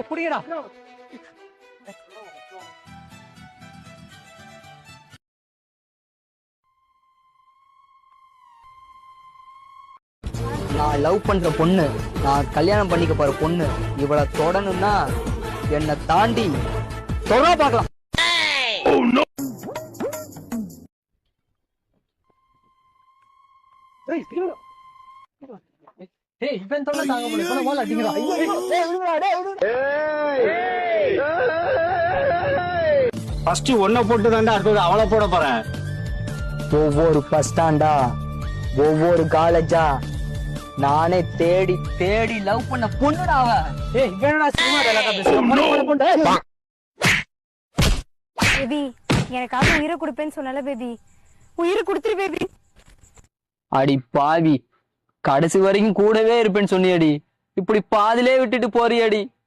புடிங்கடா. நான் லவ் பண்ற பொண்ணு, நான் கல்யாணம் பண்ணிக்க போற பொண்ணு, இவளை தொடணும்னா என்னை தாண்டி தொடர பார்க்கலாம். இவன் தொல்லை தாங்க முடியல. இப்ப முதல்ல அடிங்கடா. ஃபர்ஸ்ட் ஒன்ன போட்டு தாண்டா அடுத்தது அவளை போட போறேன். ஒவ்வொரு பஸ் ஸ்டாண்டா, ஒவ்வொரு காலேஜா, நானே தேடி தேடி லவ் பண்ண பொண்ணுடா அவ. இவனடா சினிமா டயலாக்கா பேசுறான். பேபி, எனக்காக உயிரை கொடுப்பேன்னு சொன்னால பேபி, உயிரை கொடுத்துரு பேபி. அடி பாவி, கடைசி வரைக்கும் கூடவே இருப்பேன்னு சொன்னியடி, இப்படி பாதிலே விட்டுட்டு போறியடி.